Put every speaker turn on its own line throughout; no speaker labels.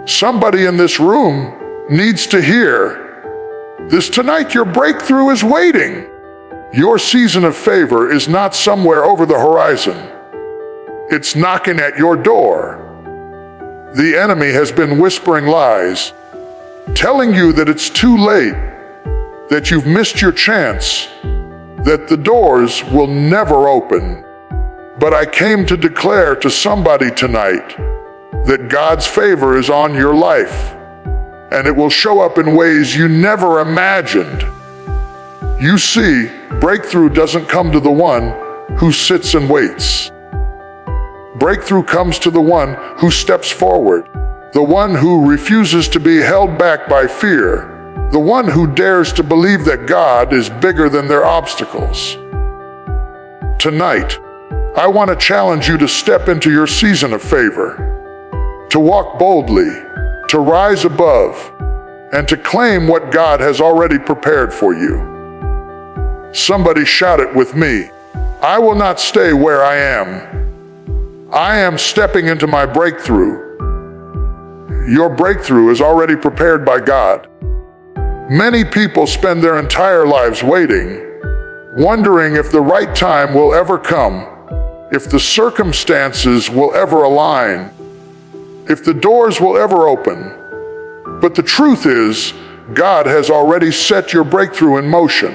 Somebody in this room needs to hear this tonight. Your breakthrough is waiting. Your season of favor is not somewhere over the horizon. It's knocking at your door. The enemy has been whispering lies, telling you that it's too late, that you've missed your chance, that the doors will never open. But I came to declare to somebody tonight that God's favor is on your life, and it will show up in ways you never imagined. You see, breakthrough doesn't come to the one who sits and waits. Breakthrough comes to the one who steps forward, the one who refuses to be held back by fear, the one who dares to believe that God is bigger than their obstacles. Tonight, I want to challenge you to step into your season of favor, to walk boldly, to rise above, and to claim what God has already prepared for you. Somebody shout it with me. I will not stay where I am. I am stepping into my breakthrough. Your breakthrough is already prepared by God. Many people spend their entire lives waiting, wondering if the right time will ever come, if the circumstances will ever align, if the doors will ever open. But the truth is, God has already set your breakthrough in motion.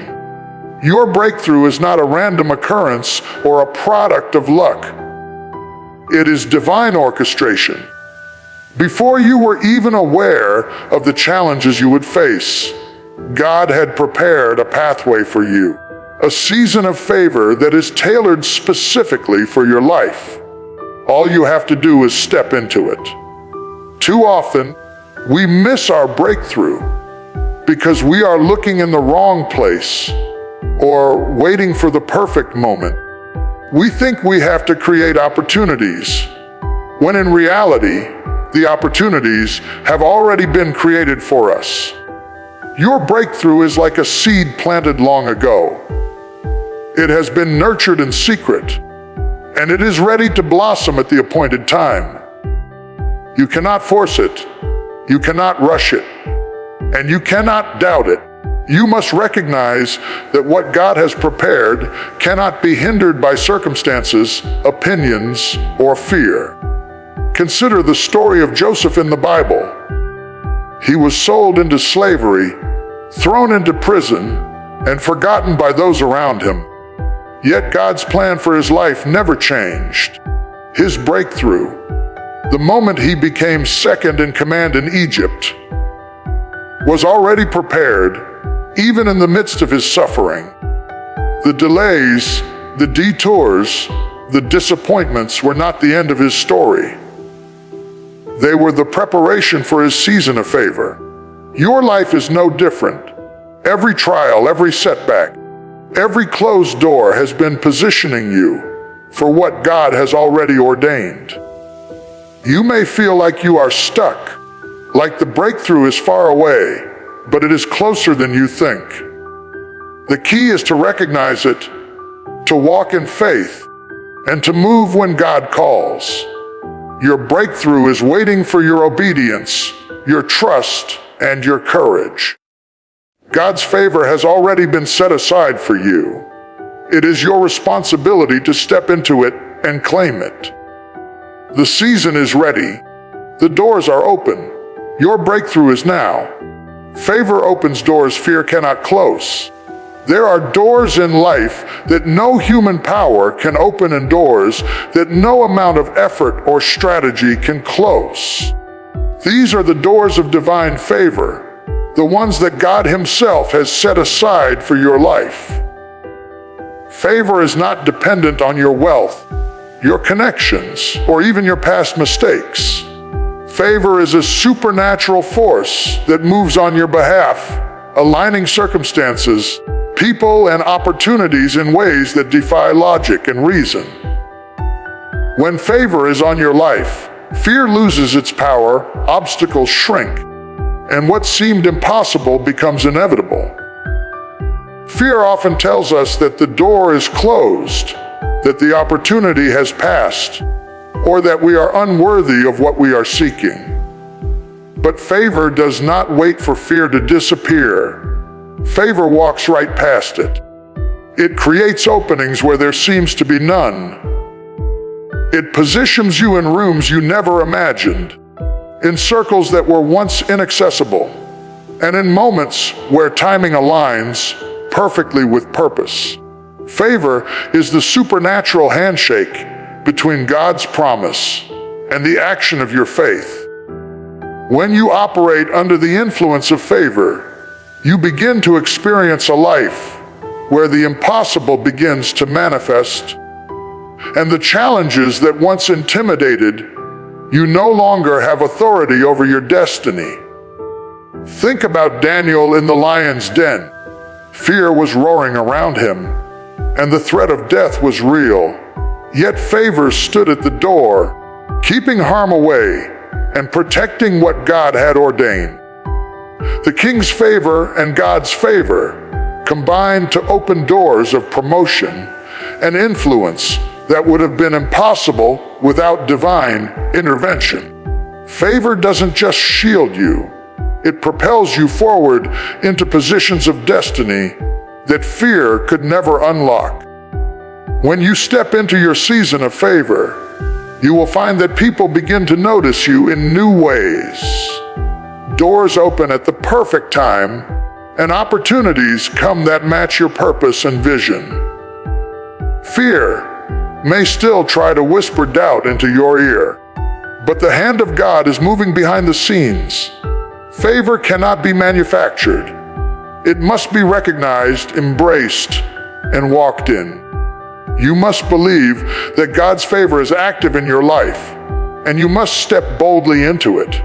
Your breakthrough is not a random occurrence or a product of luck. It is divine orchestration. Before you were even aware of the challenges you would face, God had prepared a pathway for you, a season of favor that is tailored specifically for your life. All you have to do is step into it. Too often, we miss our breakthrough because we are looking in the wrong place or waiting for the perfect moment. We think we have to create opportunities, when in reality, the opportunities have already been created for us. Your breakthrough is like a seed planted long ago. It has been nurtured in secret, and it is ready to blossom at the appointed time. You cannot force it, you cannot rush it, and you cannot doubt it. You must recognize that what God has prepared cannot be hindered by circumstances, opinions, or fear. Consider the story of Joseph in the Bible. He was sold into slavery, thrown into prison, and forgotten by those around him. Yet God's plan for his life never changed. His breakthrough, the moment he became second in command in Egypt, was already prepared, even in the midst of his suffering. The delays, the detours, the disappointments were not the end of his story. They were the preparation for his season of favor. Your life is no different. Every trial, every setback, every closed door has been positioning you for what God has already ordained. You may feel like you are stuck, like the breakthrough is far away, but it is closer than you think. The key is to recognize it, to walk in faith, and to move when God calls. Your breakthrough is waiting for your obedience, your trust, and your courage. God's favor has already been set aside for you. It is your responsibility to step into it and claim it. The season is ready. The doors are open. Your breakthrough is now. Favor opens doors fear cannot close. There are doors in life that no human power can open and doors that no amount of effort or strategy can close. These are the doors of divine favor, the ones that God Himself has set aside for your life. Favor is not dependent on your wealth, your connections, or even your past mistakes. Favor is a supernatural force that moves on your behalf, aligning circumstances, people, and opportunities in ways that defy logic and reason. When favor is on your life, fear loses its power, obstacles shrink, and what seemed impossible becomes inevitable. Fear often tells us that the door is closed, that the opportunity has passed, or that we are unworthy of what we are seeking. But favor does not wait for fear to disappear. Favor walks right past it. It creates openings where there seems to be none. It positions you in rooms you never imagined, in circles that were once inaccessible, and in moments where timing aligns perfectly with purpose. Favor is the supernatural handshake between God's promise and the action of your faith. When you operate under the influence of favor, you begin to experience a life where the impossible begins to manifest, and the challenges that once intimidated you no longer have authority over your destiny. Think about Daniel in the lion's den. Fear was roaring around him, and the threat of death was real. Yet favor stood at the door, keeping harm away and protecting what God had ordained. The king's favor and God's favor combined to open doors of promotion and influence that would have been impossible without divine intervention. Favor doesn't just shield you, it propels you forward into positions of destiny that fear could never unlock. When you step into your season of favor, you will find that people begin to notice you in new ways. Doors open at the perfect time, and opportunities come that match your purpose and vision. Fear may still try to whisper doubt into your ear, but the hand of God is moving behind the scenes. Favor cannot be manufactured. It must be recognized, embraced, and walked in. You must believe that God's favor is active in your life, and you must step boldly into it.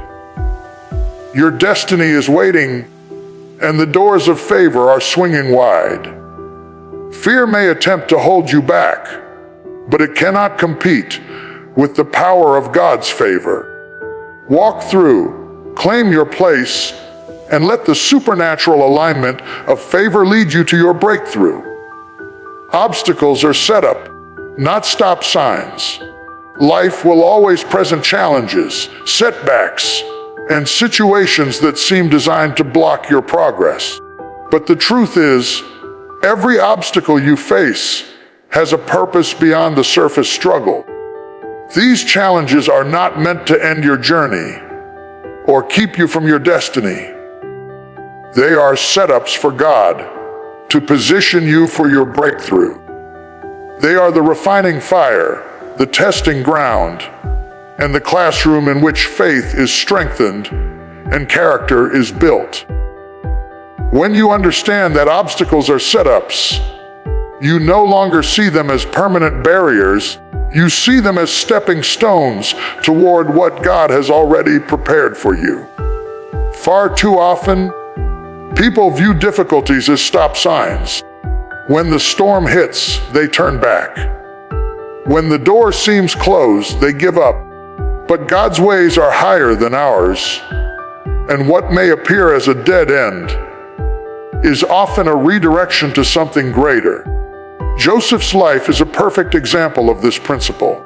Your destiny is waiting, and the doors of favor are swinging wide. Fear may attempt to hold you back, but it cannot compete with the power of God's favor. Walk through, claim your place, and let the supernatural alignment of favor lead you to your breakthrough. Obstacles are set up, not stop signs. Life will always present challenges, setbacks, and situations that seem designed to block your progress. But the truth is, every obstacle you face has a purpose beyond the surface struggle. These challenges are not meant to end your journey or keep you from your destiny. They are setups for God to position you for your breakthrough. They are the refining fire, the testing ground, and the classroom in which faith is strengthened and character is built. When you understand that obstacles are setups, you no longer see them as permanent barriers. You see them as stepping stones toward what God has already prepared for you. Far too often, people view difficulties as stop signs. When the storm hits, they turn back. When the door seems closed, they give up. But God's ways are higher than ours, and what may appear as a dead end is often a redirection to something greater. Joseph's life is a perfect example of this principle.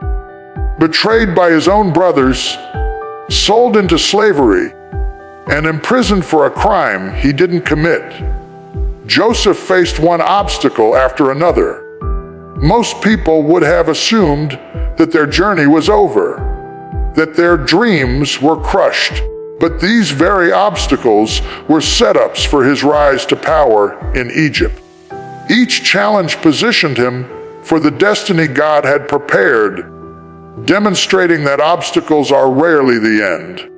Betrayed by his own brothers, sold into slavery, and imprisoned for a crime he didn't commit, Joseph faced one obstacle after another. Most people would have assumed that their journey was over, that their dreams were crushed. But these very obstacles were setups for his rise to power in Egypt. Each challenge positioned him for the destiny God had prepared, demonstrating that obstacles are rarely the end.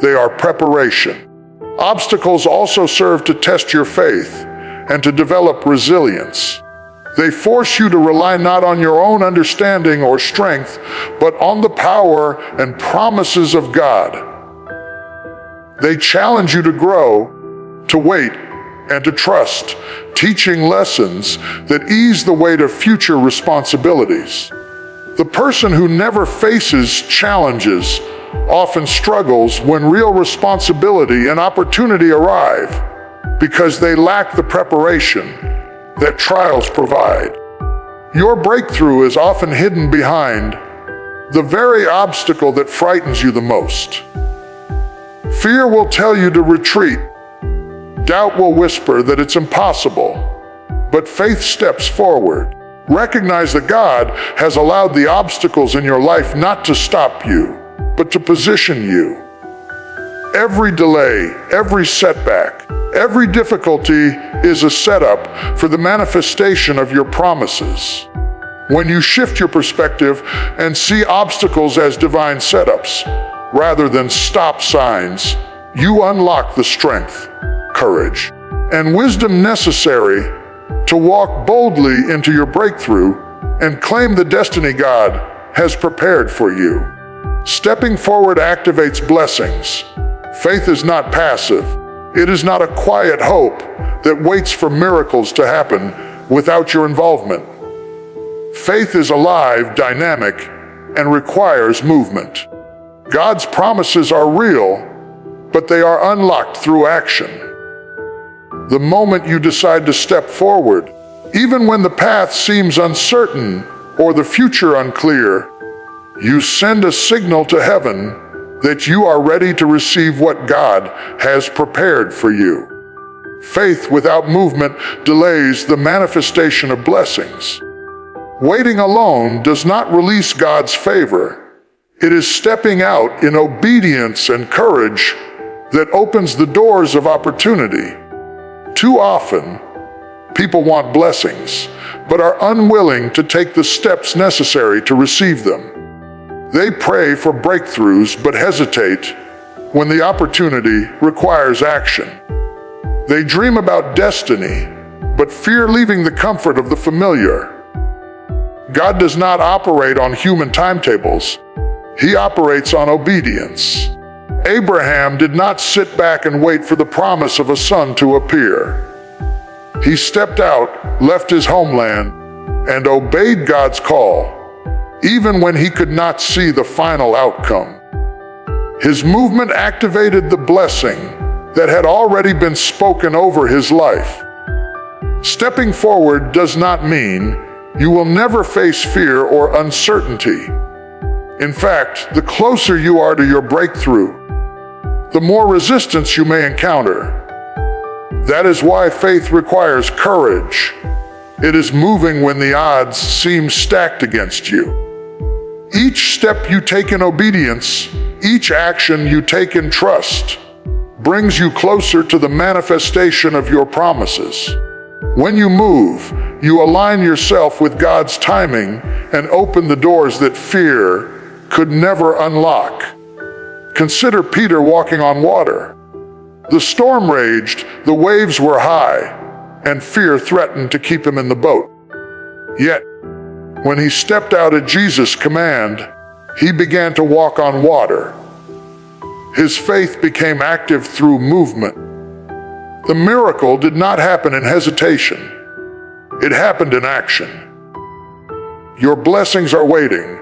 They are preparation. Obstacles also serve to test your faith and to develop resilience. They force you to rely not on your own understanding or strength, but on the power and promises of God. They challenge you to grow, to wait, and to trust, teaching lessons that ease the weight of future responsibilities. The person who never faces challenges often struggles when real responsibility and opportunity arrive because they lack the preparation that trials provide. Your breakthrough is often hidden behind the very obstacle that frightens you the most. Fear will tell you to retreat. Doubt will whisper that it's impossible. But faith steps forward. Recognize that God has allowed the obstacles in your life not to stop you, but to position you. Every delay, every setback, every difficulty is a setup for the manifestation of your promises. When you shift your perspective and see obstacles as divine setups rather than stop signs, you unlock the strength, courage, and wisdom necessary to walk boldly into your breakthrough and claim the destiny God has prepared for you. Stepping forward activates blessings. Faith is not passive. It is not a quiet hope that waits for miracles to happen without your involvement. Faith is alive, dynamic, and requires movement. God's promises are real, but they are unlocked through action. The moment you decide to step forward, even when the path seems uncertain or the future unclear, you send a signal to heaven that you are ready to receive what God has prepared for you. Faith without movement delays the manifestation of blessings. Waiting alone does not release God's favor. It is stepping out in obedience and courage that opens the doors of opportunity. Too often, people want blessings, but are unwilling to take the steps necessary to receive them. They pray for breakthroughs but hesitate when the opportunity requires action. They dream about destiny but fear leaving the comfort of the familiar. God does not operate on human timetables. He operates on obedience. Abraham did not sit back and wait for the promise of a son to appear. He stepped out, left his homeland, and obeyed God's call, even when he could not see the final outcome. His movement activated the blessing that had already been spoken over his life. Stepping forward does not mean you will never face fear or uncertainty. In fact, the closer you are to your breakthrough, the more resistance you may encounter. That is why faith requires courage. It is moving when the odds seem stacked against you. Each step you take in obedience, each action you take in trust, brings you closer to the manifestation of your promises. When you move, you align yourself with God's timing and open the doors that fear could never unlock. Consider Peter walking on water. The storm raged, the waves were high, and fear threatened to keep him in the boat. Yet, when he stepped out at Jesus' command, he began to walk on water. His faith became active through movement. The miracle did not happen in hesitation. It happened in action. Your blessings are waiting,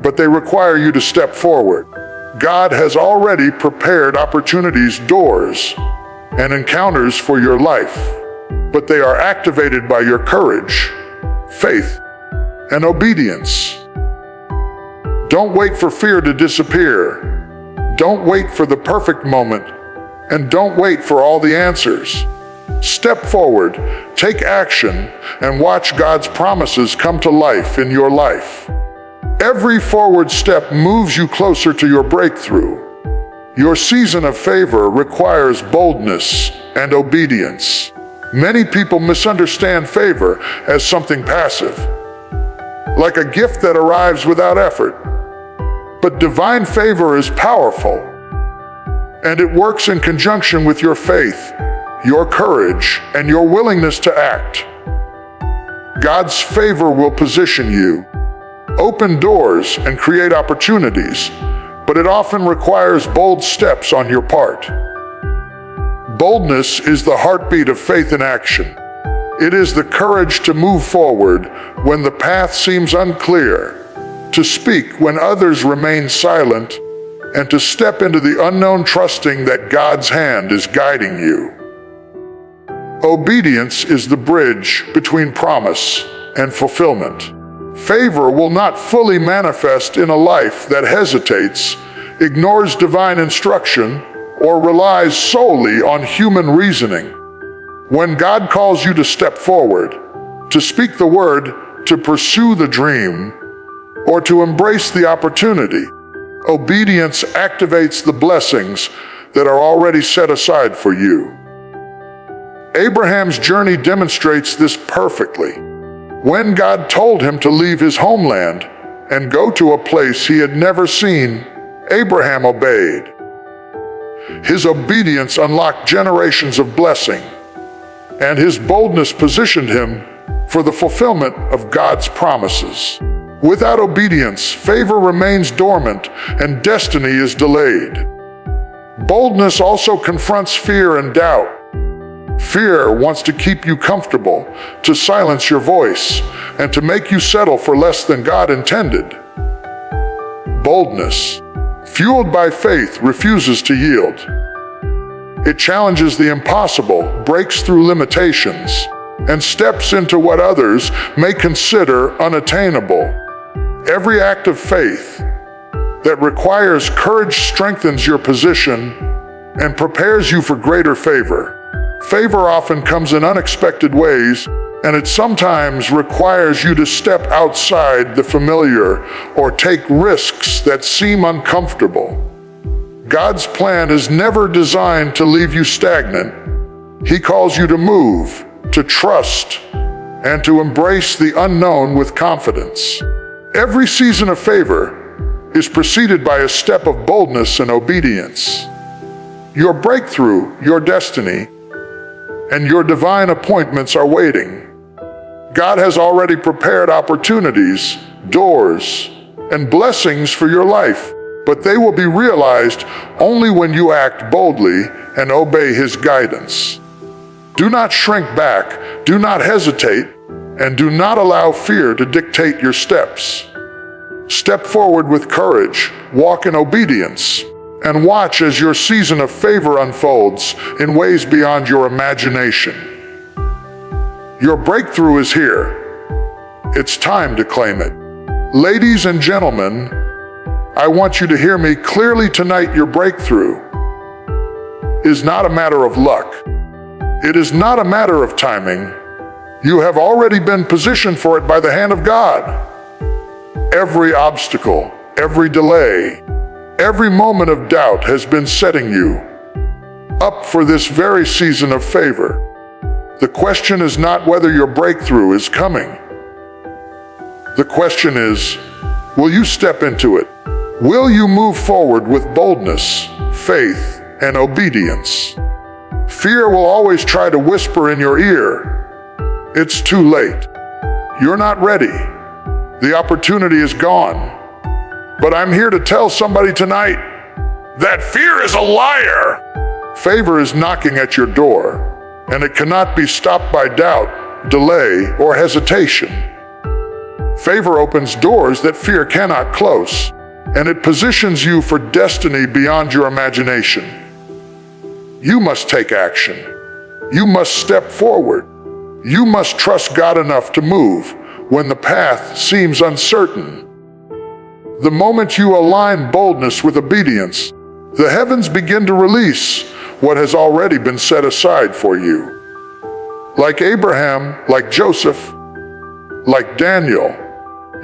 but they require you to step forward. God has already prepared opportunities, doors, and encounters for your life, but they are activated by your courage, faith, and obedience. Don't wait for fear to disappear. Don't wait for the perfect moment, and don't wait for all the answers. Step forward, take action, and watch God's promises come to life in your life. Every forward step moves you closer to your breakthrough. Your season of favor requires boldness and obedience. Many people misunderstand favor as something passive, like a gift that arrives without effort. But divine favor is powerful, and it works in conjunction with your faith, your courage, and your willingness to act. God's favor will position you, open doors, and create opportunities, but it often requires bold steps on your part. Boldness is the heartbeat of faith in action. It is the courage to move forward when the path seems unclear, to speak when others remain silent, and to step into the unknown trusting that God's hand is guiding you. Obedience is the bridge between promise and fulfillment. Favor will not fully manifest in a life that hesitates, ignores divine instruction, or relies solely on human reasoning. When God calls you to step forward, to speak the word, to pursue the dream, or to embrace the opportunity, obedience activates the blessings that are already set aside for you. Abraham's journey demonstrates this perfectly. When God told him to leave his homeland and go to a place he had never seen, Abraham obeyed. His obedience unlocked generations of blessing, and his boldness positioned him for the fulfillment of God's promises. Without obedience, favor remains dormant and destiny is delayed. Boldness also confronts fear and doubt. Fear wants to keep you comfortable, to silence your voice, and to make you settle for less than God intended. Boldness, fueled by faith, refuses to yield. It challenges the impossible, breaks through limitations, and steps into what others may consider unattainable. Every act of faith that requires courage strengthens your position and prepares you for greater favor. Favor often comes in unexpected ways, and it sometimes requires you to step outside the familiar or take risks that seem uncomfortable. God's plan is never designed to leave you stagnant. He calls you to move, to trust, and to embrace the unknown with confidence. Every season of favor is preceded by a step of boldness and obedience. Your breakthrough, your destiny, and your divine appointments are waiting. God has already prepared opportunities, doors, and blessings for your life, but they will be realized only when you act boldly and obey His guidance. Do not shrink back, do not hesitate, and do not allow fear to dictate your steps. Step forward with courage, walk in obedience, and watch as your season of favor unfolds in ways beyond your imagination. Your breakthrough is here. It's time to claim it. Ladies and gentlemen, I want you to hear me clearly tonight. Your breakthrough is not a matter of luck. It is not a matter of timing. You have already been positioned for it by the hand of God. Every obstacle, every delay, every moment of doubt has been setting you up for this very season of favor. The question is not whether your breakthrough is coming. The question is, will you step into it? Will you move forward with boldness, faith, and obedience? Fear will always try to whisper in your ear, "It's too late. You're not ready. The opportunity is gone." But I'm here to tell somebody tonight that fear is a liar. Favor is knocking at your door, and it cannot be stopped by doubt, delay, or hesitation. Favor opens doors that fear cannot close, and it positions you for destiny beyond your imagination. You must take action. You must step forward. You must trust God enough to move when the path seems uncertain. The moment you align boldness with obedience, the heavens begin to release what has already been set aside for you. Like Abraham, like Joseph, like Daniel,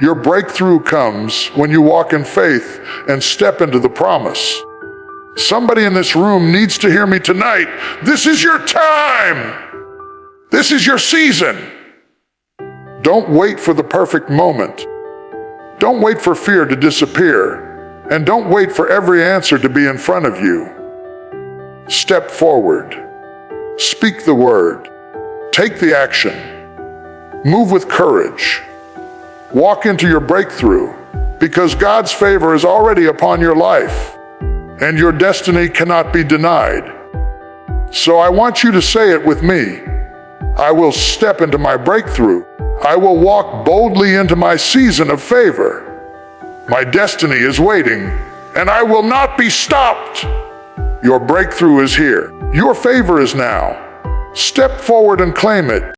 your breakthrough comes when you walk in faith and step into the promise. Somebody in this room needs to hear me tonight. This is your time. This is your season. Don't wait for the perfect moment. Don't wait for fear to disappear, and don't wait for every answer to be in front of you. Step forward. Speak the word. Take the action. Move with courage. Walk into your breakthrough, because God's favor is already upon your life, and your destiny cannot be denied. So I want you to say it with me. I will step into my breakthrough. I will walk boldly into my season of favor. My destiny is waiting, and I will not be stopped. Your breakthrough is here. Your favor is now. Step forward and claim it.